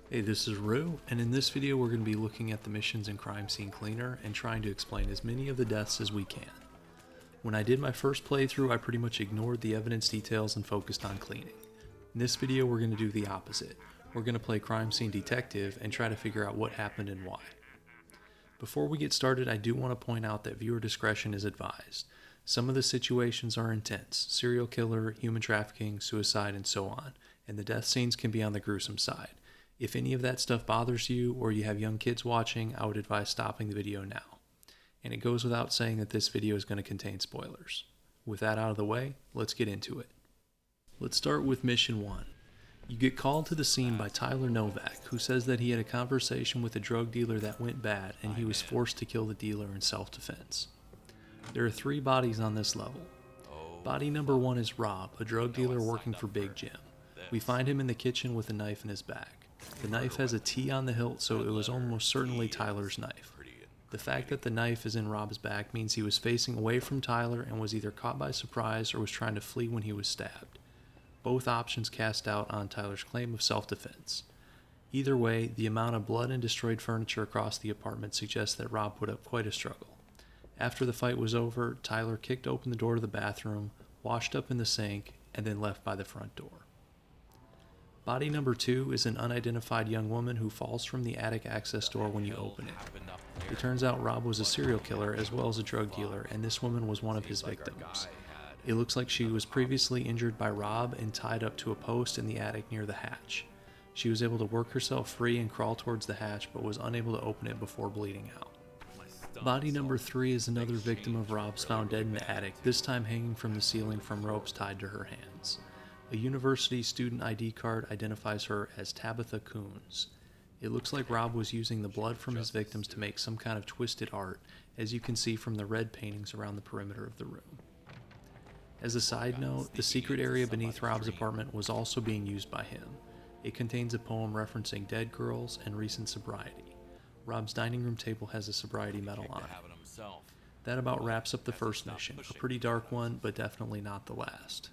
Hey, this is Rue, and in this video we're going to be looking at the missions in Crime Scene Cleaner and trying to explain as many of the deaths as we can. When I did my first playthrough, I pretty much ignored the evidence details and focused on cleaning. In this video we're going to do the opposite. We're going to play Crime Scene Detective and try to figure out what happened and why. Before we get started, I do want to point out that viewer discretion is advised. Some of the situations are intense: serial killer, human trafficking, suicide, and so on, and the death scenes can be on the gruesome side. If any of that stuff bothers you or you have young kids watching, I would advise stopping the video now. And it goes without saying that this video is going to contain spoilers. With that out of the way, let's get into it. Let's start with Mission 1. You get called to the scene by Tyler Novak, who says that he had a conversation with a drug dealer that went bad and he was forced to kill the dealer in self-defense. There are 3 bodies on this level. Body number 1 is Rob, a drug dealer working for Big Jim. We find him in the kitchen with a knife in his back. The knife has a T on the hilt, so it was almost certainly Tyler's knife. The fact that the knife is in Rob's back means he was facing away from Tyler and was either caught by surprise or was trying to flee when he was stabbed. Both options cast doubt on Tyler's claim of self-defense. Either way, the amount of blood and destroyed furniture across the apartment suggests that Rob put up quite a struggle. After the fight was over, Tyler kicked open the door to the bathroom, washed up in the sink, and then left by the front door. Body number 2 is an unidentified young woman who falls from the attic access door when you open it. It turns out Rob was a serial killer as well as a drug dealer, and this woman was one of his victims. It looks like she was previously injured by Rob and tied up to a post in the attic near the hatch. She was able to work herself free and crawl towards the hatch, but was unable to open it before bleeding out. Body number 3 is another victim of Rob's found dead in the attic, this time hanging from the ceiling from ropes tied to her hands. A university student ID card identifies her as Tabitha Coons. It looks like Rob was using the blood from his victims to make some kind of twisted art, as you can see from the red paintings around the perimeter of the room. As a side note, the secret area beneath Rob's apartment was also being used by him. It contains a poem referencing dead girls and recent sobriety. Rob's dining room table has a sobriety medal on it. That about wraps up the first mission, a pretty dark one, but definitely not the last.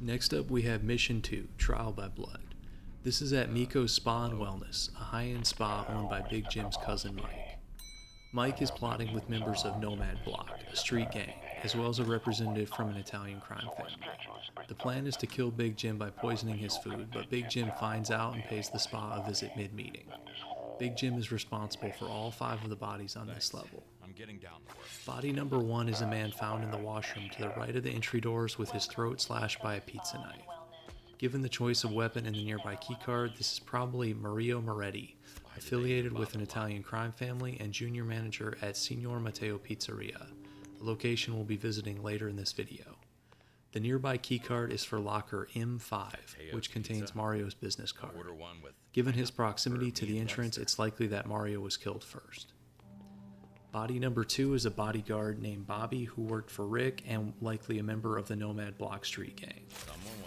Next up we have Mission 2, Trial by Blood. This is at Miko's Spa and Wellness, a high-end spa owned by Big Jim's cousin Mike. Mike is plotting with members of Nomad Block, a street gang, as well as a representative from an Italian crime family. The plan is to kill Big Jim by poisoning his food, but Big Jim finds out and pays the spa a visit mid-meeting. Big Jim is responsible for all 5 of the bodies on this level. Body number 1 is a man found in the washroom to the right of the entry doors with his throat slashed by a pizza knife. Given the choice of weapon in the nearby keycard, this is probably Mario Moretti, affiliated with an Italian crime family and junior manager at Signor Mateo Pizzeria, a location we'll be visiting later in this video. The nearby keycard is for locker M5, which contains Mario's business card. Given his proximity to the entrance, it's likely that Mario was killed first. Body number 2 is a bodyguard named Bobby who worked for Rick and likely a member of the Nomad Block street gang.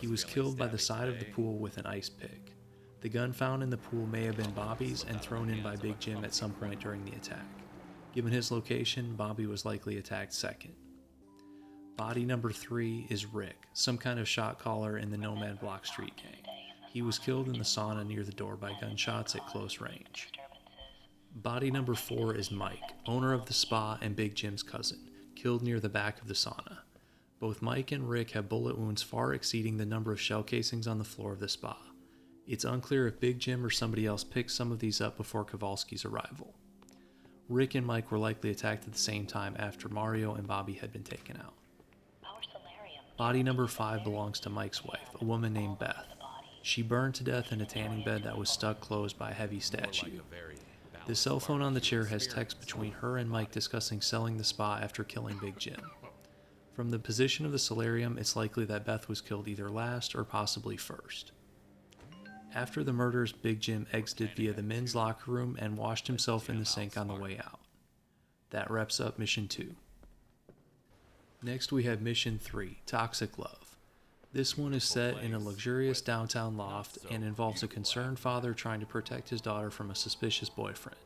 He was killed by the side of the pool with an ice pick. The gun found in the pool may have been Bobby's and thrown in by Big Jim at some point during the attack. Given his location, Bobby was likely attacked second. Body number 3 is Rick, some kind of shot caller in the Nomad Block street gang. He was killed in the sauna near the door by gunshots at close range. Body number 4 is Mike, owner of the spa and Big Jim's cousin, killed near the back of the sauna. Both Mike and Rick have bullet wounds far exceeding the number of shell casings on the floor of the spa. It's unclear if Big Jim or somebody else picked some of these up before Kowalski's arrival. Rick and Mike were likely attacked at the same time after Mario and Bobby had been taken out. Body number 5 belongs to Mike's wife, a woman named Beth. She burned to death in a tanning bed that was stuck closed by a heavy statue. The cell phone on the chair has text between her and Mike discussing selling the spa after killing Big Jim. From the position of the solarium, it's likely that Beth was killed either last or possibly first. After the murders, Big Jim exited via the men's locker room and washed himself in the sink on the way out. That wraps up Mission 2. Next we have Mission 3, Toxic Love. This one is set in a luxurious downtown loft and involves a concerned father trying to protect his daughter from a suspicious boyfriend.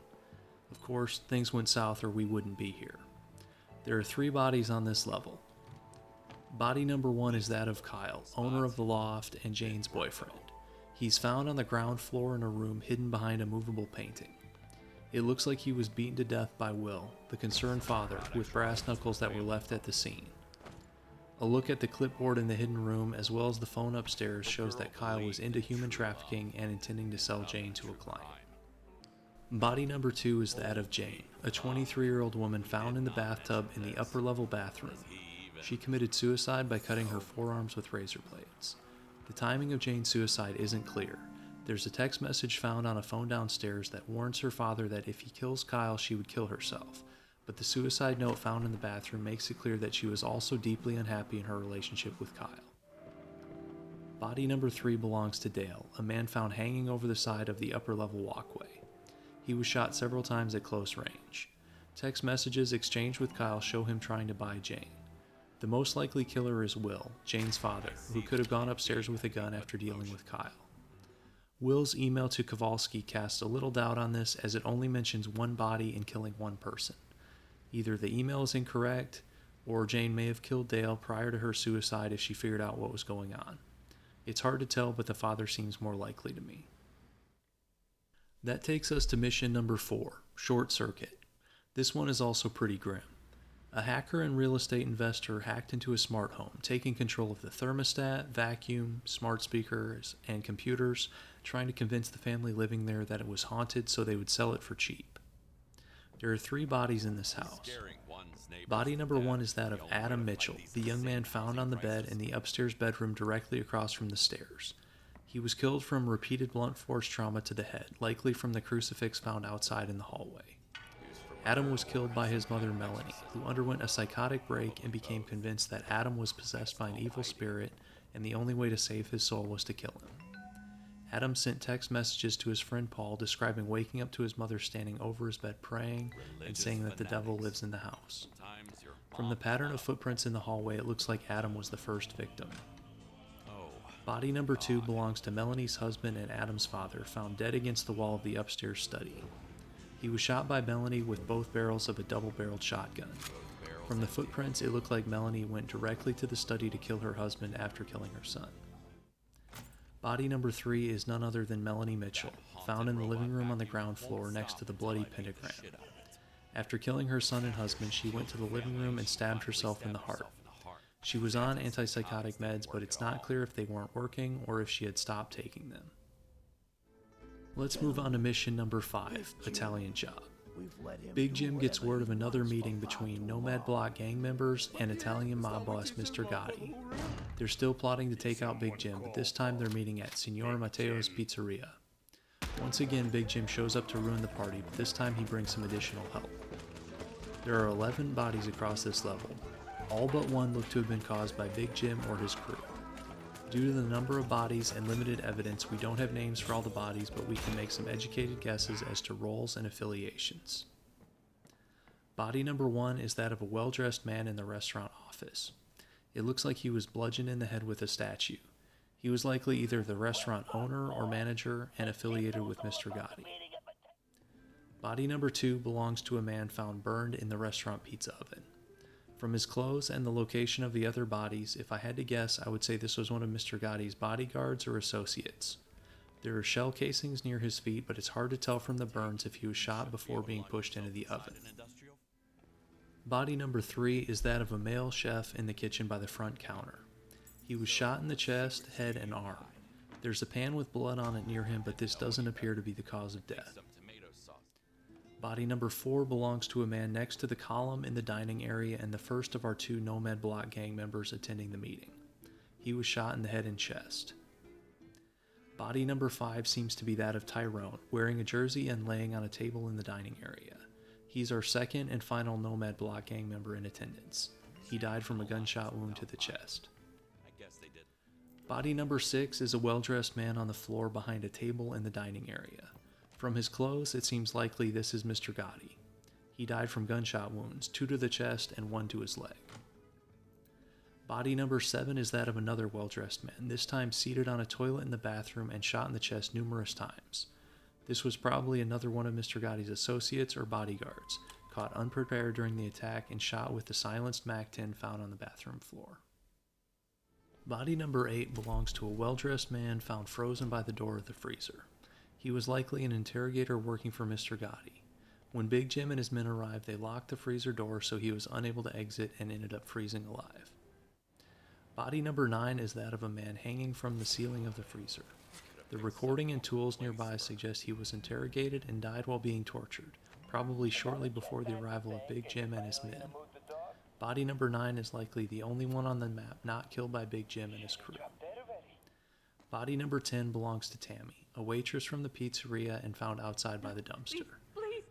Of course, things went south or we wouldn't be here. There are 3 bodies on this level. Body number 1 is that of Kyle, owner of the loft and Jane's boyfriend. He's found on the ground floor in a room hidden behind a movable painting. It looks like he was beaten to death by Will, the concerned father, with brass knuckles that were left at the scene. A look at the clipboard in the hidden room as well as the phone upstairs shows that Kyle was into human trafficking and intending to sell Jane to a client. Body number 2 is that of Jane, a 23-year-old woman found in the bathtub in the upper-level bathroom. She committed suicide by cutting her forearms with razor blades. The timing of Jane's suicide isn't clear. There's a text message found on a phone downstairs that warns her father that if he kills Kyle, she would kill herself. But the suicide note found in the bathroom makes it clear that she was also deeply unhappy in her relationship with Kyle. Body number 3 belongs to Dale, a man found hanging over the side of the upper-level walkway. He was shot several times at close range. Text messages exchanged with Kyle show him trying to buy Jane. The most likely killer is Will, Jane's father, who could have gone upstairs with a gun after dealing with Kyle. Will's email to Kowalski casts a little doubt on this as it only mentions one body and killing one person. Either the email is incorrect, or Jane may have killed Dale prior to her suicide if she figured out what was going on. It's hard to tell, but the father seems more likely to me. That takes us to mission number 4, Short Circuit. This one is also pretty grim. A hacker and real estate investor hacked into a smart home, taking control of the thermostat, vacuum, smart speakers, and computers, trying to convince the family living there that it was haunted so they would sell it for cheap. There are 3 bodies in this house. Body number 1 is that of Adam Mitchell, the young man found on the bed in the upstairs bedroom directly across from the stairs. He was killed from repeated blunt force trauma to the head, likely from the crucifix found outside in the hallway. Adam was killed by his mother Melanie, who underwent a psychotic break and became convinced that Adam was possessed by an evil spirit and the only way to save his soul was to kill him. Adam sent text messages to his friend Paul describing waking up to his mother standing over his bed praying and saying that the devil lives in the house. From the pattern of footprints in the hallway, it looks like Adam was the first victim. Body number 2 belongs to Melanie's husband and Adam's father, found dead against the wall of the upstairs study. He was shot by Melanie with both barrels of a double-barreled shotgun. From the footprints, it looked like Melanie went directly to the study to kill her husband after killing her son. Body number 3 is none other than Melanie Mitchell, found in the living room on the ground floor next to the bloody pentagram. After killing her son and husband, she went to the living room and stabbed herself in the heart. She was on antipsychotic meds, but it's not clear if they weren't working or if she had stopped taking them. Let's move on to mission number 5, Italian Job. Big Jim gets word of another meeting between Nomad Block gang members and Italian mob boss Mr. Gotti. They're still plotting to take out Big Jim, but this time they're meeting at Signor Mateo's Pizzeria. Once again, Big Jim shows up to ruin the party, but this time he brings some additional help. There are 11 bodies across this level. All but one look to have been caused by Big Jim or his crew. Due to the number of bodies and limited evidence, we don't have names for all the bodies, but we can make some educated guesses as to roles and affiliations. Body number 1 is that of a well-dressed man in the restaurant office. It looks like he was bludgeoned in the head with a statue. He was likely either the restaurant owner or manager and affiliated with Mr. Gotti. Body number 2 belongs to a man found burned in the restaurant pizza oven. From his clothes and the location of the other bodies, if I had to guess, I would say this was one of Mr. Gotti's bodyguards or associates. There are shell casings near his feet, but it's hard to tell from the burns if he was shot before being pushed into the oven. Body number 3 is that of a male chef in the kitchen by the front counter. He was shot in the chest, head, and arm. There's a pan with blood on it near him, but this doesn't appear to be the cause of death. Body number 4 belongs to a man next to the column in the dining area and the first of our 2 Nomad Block gang members attending the meeting. He was shot in the head and chest. Body number 5 seems to be that of Tyrone, wearing a jersey and laying on a table in the dining area. He's our second and final Nomad Block gang member in attendance. He died from a gunshot wound to the chest. Body number 6 is a well-dressed man on the floor behind a table in the dining area. From his clothes, it seems likely this is Mr. Gotti. He died from gunshot wounds, 2 to the chest and 1 to his leg. Body number 7 is that of another well-dressed man, this time seated on a toilet in the bathroom and shot in the chest numerous times. This was probably another one of Mr. Gotti's associates or bodyguards, caught unprepared during the attack and shot with the silenced MAC-10 found on the bathroom floor. Body number 8 belongs to a well-dressed man found frozen by the door of the freezer. He was likely an interrogator working for Mr. Gotti. When Big Jim and his men arrived, they locked the freezer door so he was unable to exit and ended up freezing alive. Body number 9 is that of a man hanging from the ceiling of the freezer. The recording and tools nearby suggest he was interrogated and died while being tortured, probably shortly before the arrival of Big Jim and his men. Body number 9 is likely the only one on the map not killed by Big Jim and his crew. Body number 10 belongs to Tammy, a waitress from the pizzeria and found outside by the dumpster.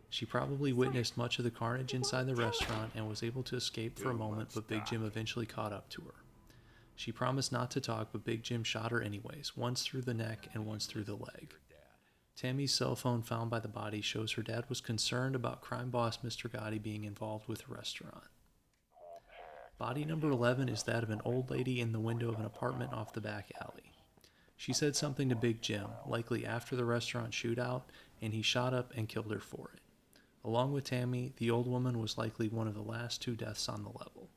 She probably witnessed much of the carnage inside the restaurant and was able to escape for a moment, but Big Jim eventually caught up to her. She promised not to talk, but Big Jim shot her anyways, once through the neck and once through the leg. Tammy's cell phone found by the body shows her dad was concerned about crime boss Mr. Gotti being involved with the restaurant. Body number 11 is that of an old lady in the window of an apartment off the back alley. She said something to Big Jim, likely after the restaurant shootout, and he shot up and killed her for it. Along with Tammy, the old woman was likely one of the last 2 deaths on the level.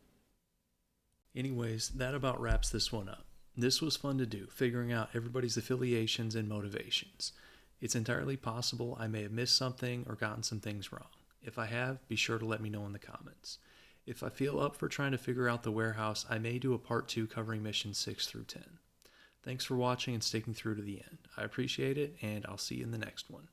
Anyways, that about wraps this one up. This was fun to do, figuring out everybody's affiliations and motivations. It's entirely possible I may have missed something or gotten some things wrong. If I have, be sure to let me know in the comments. If I feel up for trying to figure out the warehouse, I may do a part 2 covering missions 6 through 10. Thanks for watching and sticking through to the end. I appreciate it, and I'll see you in the next one.